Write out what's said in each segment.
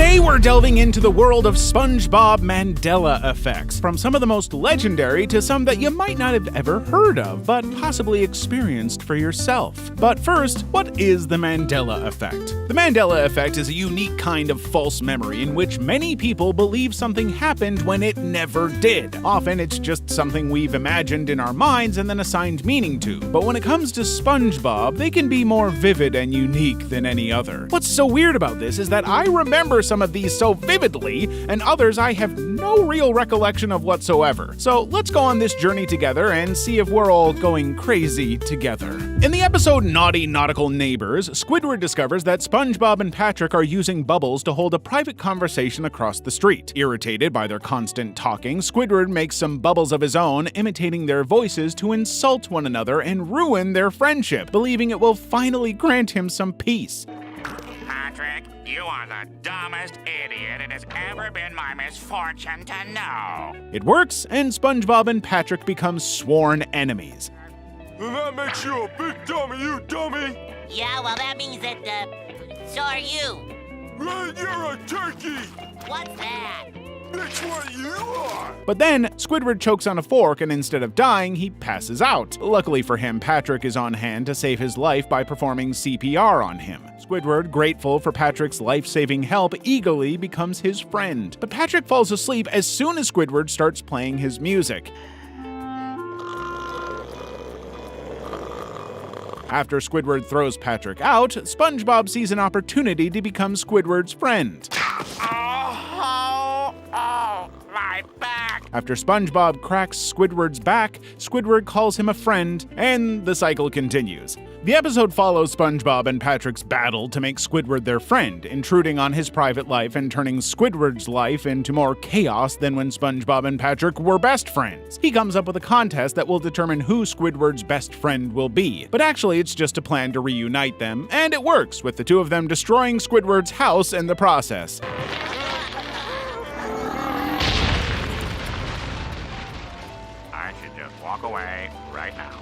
Today we're delving into the world of SpongeBob Mandela Effects, from some of the most legendary to some that you might not have ever heard of, but possibly experienced for yourself. But first, what is the Mandela Effect? The Mandela Effect is a unique kind of false memory in which many people believe something happened when it never did. Often it's just something we've imagined in our minds and then assigned meaning to. But when it comes to SpongeBob, they can be more vivid and unique than any other. What's so weird about this is that I remember some of these so vividly, and others I have no real recollection of whatsoever. So let's go on this journey together and see if we're all going crazy together. In the episode Naughty Nautical Neighbors, Squidward discovers that SpongeBob and Patrick are using bubbles to hold a private conversation across the street. Irritated by their constant talking, Squidward makes some bubbles of his own, imitating their voices to insult one another and ruin their friendship, believing it will finally grant him some peace. Patrick, you are the dumbest idiot it has ever been my misfortune to know. It works, and SpongeBob and Patrick become sworn enemies. And that makes you a big dummy, you dummy! Yeah, well, that means that, so are you. You're a turkey! What's that? That's what you are! But then, Squidward chokes on a fork, and instead of dying, he passes out. Luckily for him, Patrick is on hand to save his life by performing CPR on him. Squidward, grateful for Patrick's life-saving help, eagerly becomes his friend. But Patrick falls asleep as soon as Squidward starts playing his music. After Squidward throws Patrick out, SpongeBob sees an opportunity to become Squidward's friend. My back! After SpongeBob cracks Squidward's back, Squidward calls him a friend, and the cycle continues. The episode follows SpongeBob and Patrick's battle to make Squidward their friend, intruding on his private life and turning Squidward's life into more chaos than when SpongeBob and Patrick were best friends. He comes up with a contest that will determine who Squidward's best friend will be, but actually it's just a plan to reunite them, and it works, with the two of them destroying Squidward's house in the process. I should just walk away right now.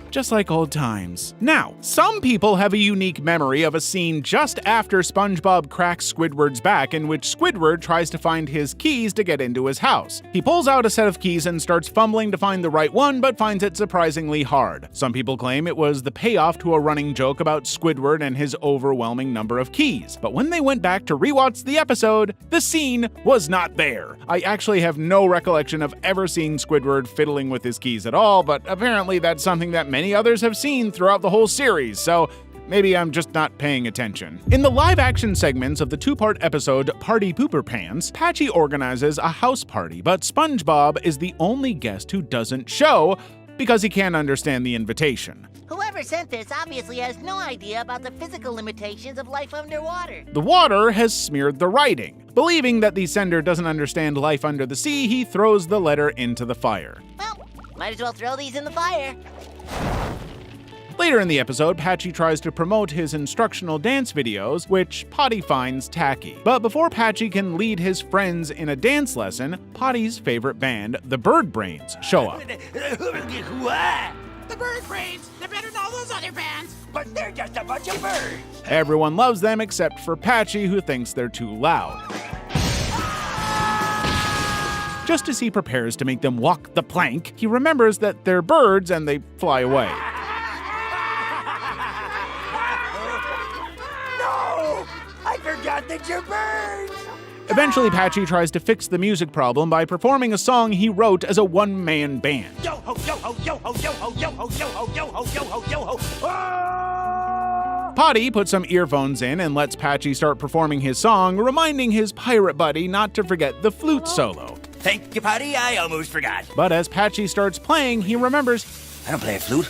Just like old times. Now, some people have a unique memory of a scene just after SpongeBob cracks Squidward's back in which Squidward tries to find his keys to get into his house. He pulls out a set of keys and starts fumbling to find the right one, but finds it surprisingly hard. Some people claim it was the payoff to a running joke about Squidward and his overwhelming number of keys. But when they went back to rewatch the episode, the scene was not there. I actually have no recollection of ever seeing Squidward fiddling with his keys at all, but apparently that's something that many others have seen throughout the whole series, so maybe I'm just not paying attention. In the live-action segments of the two-part episode Party Pooper Pants, Patchy organizes a house party, but SpongeBob is the only guest who doesn't show because he can't understand the invitation. Whoever sent this obviously has no idea about the physical limitations of life underwater. The water has smeared the writing. Believing that the sender doesn't understand life under the sea, he throws the letter into the fire. Well, might as well throw these in the fire. Later in the episode, Patchy tries to promote his instructional dance videos, which Potty finds tacky. But before Patchy can lead his friends in a dance lesson, Potty's favorite band, the Bird Brains, show up. The Bird Brains! They're better than all those other bands! But they're just a bunch of birds! Everyone loves them except for Patchy, who thinks they're too loud. Just as he prepares to make them walk the plank, he remembers that they're birds and they fly away. I forgot that you're birds! Eventually, Patchy tries to fix the music problem by performing a song he wrote as a one-man band. Yo ho, yo ho, yo ho, yo ho, yo ho, yo ho, yo ho, yo ho, yo ho. Ah! Potty puts some earphones in and lets Patchy start performing his song, reminding his pirate buddy not to forget the flute solo. Thank you, Potty. I almost forgot. But as Patchy starts playing, he remembers, I don't play a flute.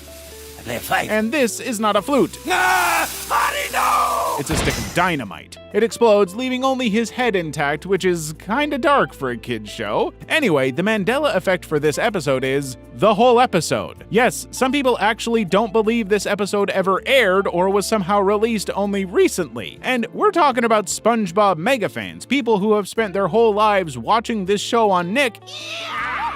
I play a fife. and this is not a flute. Ah! Potty, no! It's a stick of dynamite. It explodes, leaving only his head intact, which is kinda dark for a kid's show. Anyway, the Mandela effect for this episode is the whole episode. Yes, some people actually don't believe this episode ever aired or was somehow released only recently. And we're talking about SpongeBob mega fans, people who have spent their whole lives watching this show on Nick. Yeah!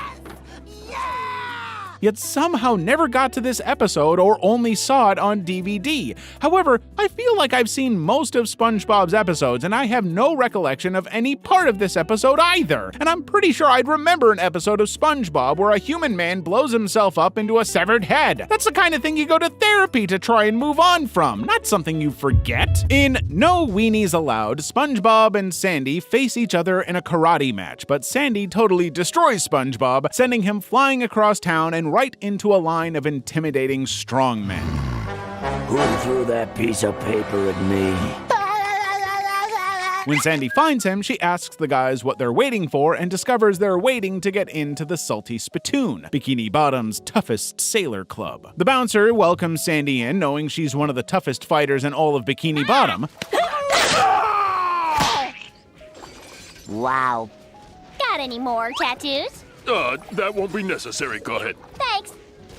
yet somehow never got to this episode or only saw it on DVD. However, I feel like I've seen most of SpongeBob's episodes and I have no recollection of any part of this episode either. And I'm pretty sure I'd remember an episode of SpongeBob where a human man blows himself up into a severed head. That's the kind of thing you go to therapy to try and move on from, not something you forget. In No Weenies Allowed, SpongeBob and Sandy face each other in a karate match, but Sandy totally destroys SpongeBob, sending him flying across town and right into a line of intimidating strongmen. Who threw that piece of paper at me? When Sandy finds him, she asks the guys what they're waiting for and discovers they're waiting to get into the Salty Spittoon, Bikini Bottom's toughest sailor club. The bouncer welcomes Sandy in, knowing she's one of the toughest fighters in all of Bikini Bottom. Wow. Got any more tattoos? That won't be necessary. Go ahead. Thanks.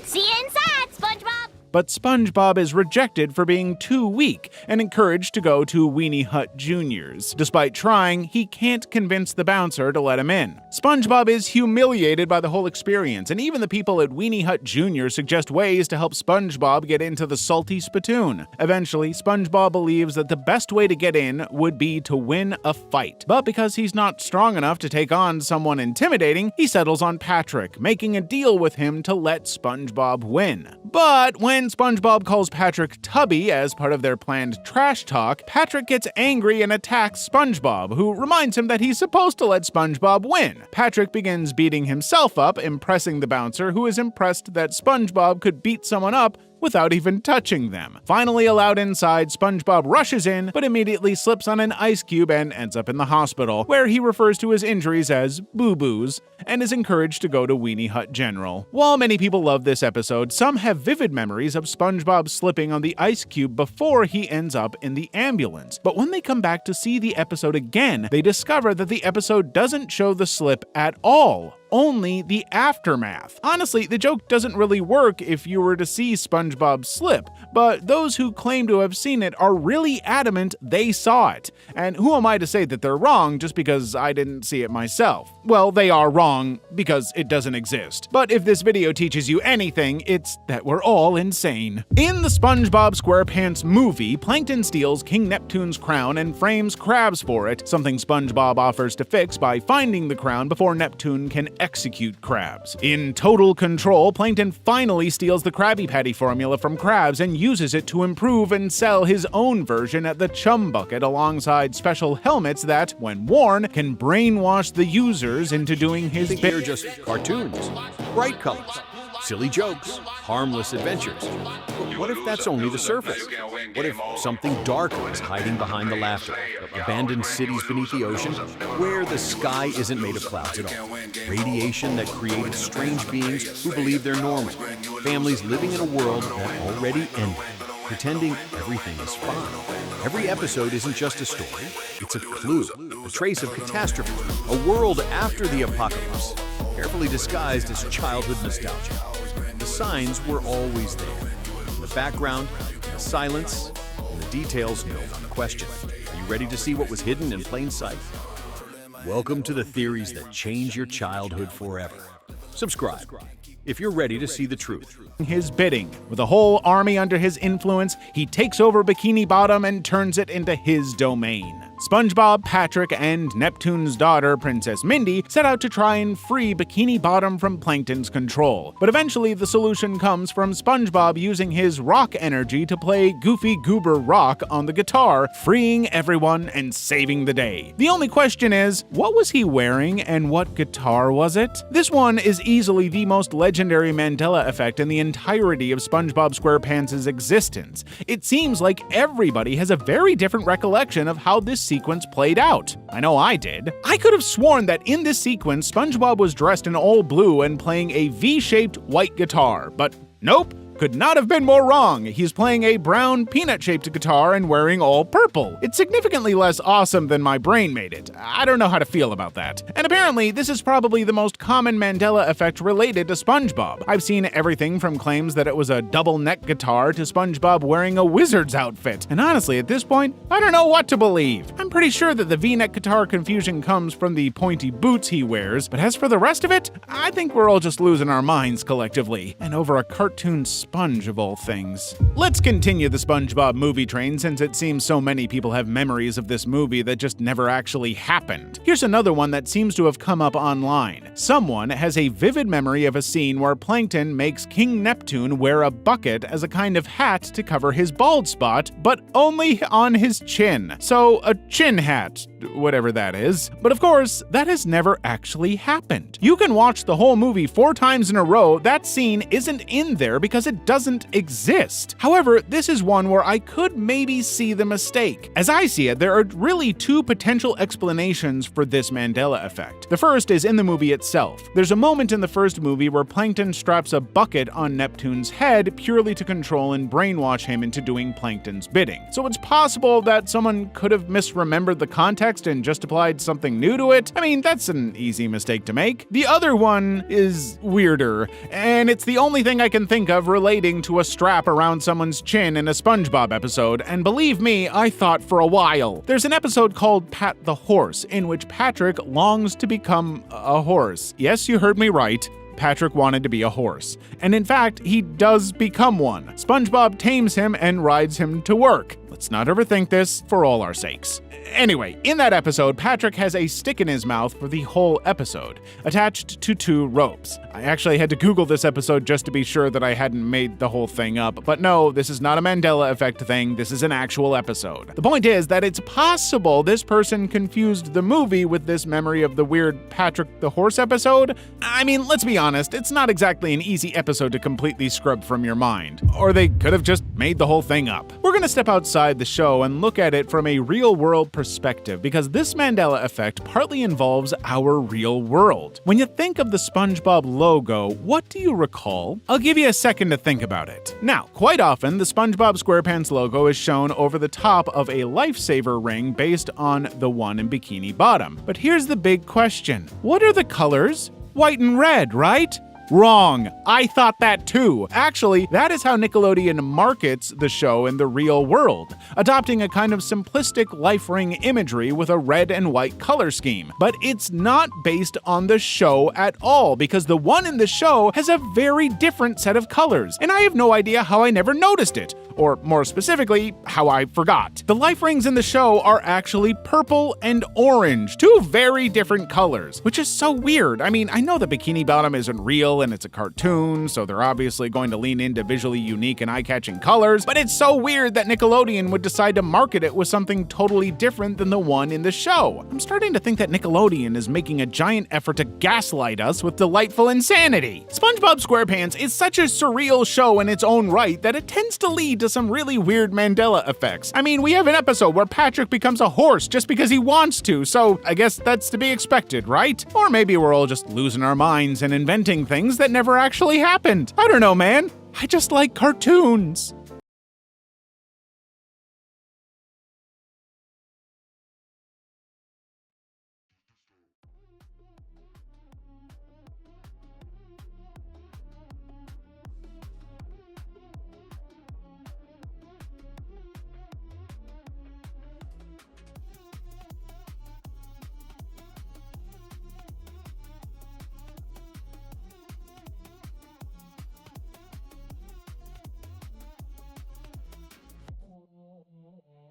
See you inside, SpongeBob. But SpongeBob is rejected for being too weak and encouraged to go to Weenie Hut Jr.'s. Despite trying, he can't convince the bouncer to let him in. SpongeBob is humiliated by the whole experience, and even the people at Weenie Hut Jr. suggest ways to help SpongeBob get into the Salty Spittoon. Eventually, SpongeBob believes that the best way to get in would be to win a fight. But because he's not strong enough to take on someone intimidating, he settles on Patrick, making a deal with him to let SpongeBob win. But when SpongeBob calls Patrick Tubby as part of their planned trash talk, Patrick gets angry and attacks SpongeBob, who reminds him that he's supposed to let SpongeBob win. Patrick begins beating himself up, impressing the bouncer, who is impressed that SpongeBob could beat someone up without even touching them. Finally allowed inside, SpongeBob rushes in, but immediately slips on an ice cube and ends up in the hospital, where he refers to his injuries as boo-boos, and is encouraged to go to Weenie Hut General. While many people love this episode, some have vivid memories of SpongeBob slipping on the ice cube before he ends up in the ambulance. But when they come back to see the episode again, they discover that the episode doesn't show the slip at all, only the aftermath. Honestly, the joke doesn't really work if you were to see SpongeBob slip, but those who claim to have seen it are really adamant they saw it. And who am I to say that they're wrong just because I didn't see it myself? Well, they are wrong because it doesn't exist. But if this video teaches you anything, it's that we're all insane. In the SpongeBob SquarePants movie, Plankton steals King Neptune's crown and frames Krabs for it, something SpongeBob offers to fix by finding the crown before Neptune can execute Krabs. In Total Control, Plankton finally steals the Krabby Patty formula from Krabs and uses it to improve and sell his own version at the Chum Bucket alongside special helmets that, when worn, can brainwash the users into doing his bit. They're just cartoons, bright colors, silly jokes, harmless adventures. But what if that's only the surface? What if something darker is hiding behind the laughter? Abandoned cities beneath the ocean, where the sky isn't made of clouds at all. Radiation that created strange beings who believe they're normal. Families living in a world that already ended, pretending everything is fine. Every episode isn't just a story, it's a clue, a trace of catastrophe, a world after the apocalypse, carefully disguised as childhood nostalgia. The signs were always there. In the background, the silence, and the details no one questioned. Are you ready to see what was hidden in plain sight? Welcome to the theories that change your childhood forever. Subscribe if you're ready to see the truth. His bidding. With a whole army under his influence, he takes over Bikini Bottom and turns it into his domain. SpongeBob, Patrick, and Neptune's daughter, Princess Mindy, set out to try and free Bikini Bottom from Plankton's control. But eventually, the solution comes from SpongeBob using his rock energy to play Goofy Goober Rock on the guitar, freeing everyone and saving the day. The only question is, what was he wearing and what guitar was it? This one is easily the most legendary Mandela effect in the entirety of SpongeBob SquarePants' existence. It seems like everybody has a very different recollection of how this sequence played out. I know I did. I could have sworn that in this sequence, SpongeBob was dressed in all blue and playing a V-shaped white guitar, but nope. could not have been more wrong. He's playing a brown peanut-shaped guitar and wearing all purple. It's significantly less awesome than my brain made it. I don't know how to feel about that. And apparently, this is probably the most common Mandela effect related to SpongeBob. I've seen everything from claims that it was a double neck guitar to SpongeBob wearing a wizard's outfit. And honestly, at this point, I don't know what to believe. I'm pretty sure that the V-neck guitar confusion comes from the pointy boots he wears, but as for the rest of it, I think we're all just losing our minds collectively, and over a cartoon sponge of all things. Let's continue the SpongeBob movie train since it seems so many people have memories of this movie that just never actually happened. Here's another one that seems to have come up online. Someone has a vivid memory of a scene where Plankton makes King Neptune wear a bucket as a kind of hat to cover his bald spot, but only on his chin. So a chin hat, whatever that is. But of course, that has never actually happened. You can watch the whole movie 4 times in a row, that scene isn't in there because it doesn't exist. However, this is one where I could maybe see the mistake. As I see it, there are really 2 potential explanations for this Mandela effect. The first is in the movie itself. There's a moment in the first movie where Plankton straps a bucket on Neptune's head purely to control and brainwash him into doing Plankton's bidding. So it's possible that someone could have misremembered the context and just applied something new to it. I mean, that's an easy mistake to make. The other one is weirder, and it's the only thing I can think of relating to a strap around someone's chin in a SpongeBob episode, and believe me, I thought for a while. There's an episode called Pat the Horse, in which Patrick longs to become a horse. Yes, you heard me right. Patrick wanted to be a horse. And in fact, he does become one. SpongeBob tames him and rides him to work. Let's not overthink this for all our sakes. Anyway, in that episode, Patrick has a stick in his mouth for the whole episode, attached to 2 ropes. I actually had to Google this episode just to be sure that I hadn't made the whole thing up, but no, this is not a Mandela effect thing, this is an actual episode. The point is that it's possible this person confused the movie with this memory of the weird Patrick the Horse episode. I mean, let's be honest, it's not exactly an easy episode to completely scrub from your mind. Or they could have just made the whole thing up. We're gonna step outside the show and look at it from a real-world perspective, because this Mandela effect partly involves our real world. When you think of the SpongeBob logo, what do you recall? I'll give you a second to think about it. Now, quite often, the SpongeBob SquarePants logo is shown over the top of a lifesaver ring based on the one in Bikini Bottom. But here's the big question. What are the colors? White and red, right? Wrong. I thought that too. Actually, that is how Nickelodeon markets the show in the real world, adopting a kind of simplistic life ring imagery with a red and white color scheme. But it's not based on the show at all, because the one in the show has a very different set of colors, and I have no idea how I never noticed it. Or more specifically, how I forgot. The life rings in the show are actually purple and orange, 2 very different colors, which is so weird. I mean, I know that Bikini Bottom isn't real and it's a cartoon, so they're obviously going to lean into visually unique and eye-catching colors, but it's so weird that Nickelodeon would decide to market it with something totally different than the one in the show. I'm starting to think that Nickelodeon is making a giant effort to gaslight us with delightful insanity. SpongeBob SquarePants is such a surreal show in its own right that it tends to lead to some really weird Mandela effects. I mean, we have an episode where Patrick becomes a horse just because he wants to, so I guess that's to be expected, right? Or maybe we're all just losing our minds and inventing things that never actually happened. I don't know, man. I just like cartoons.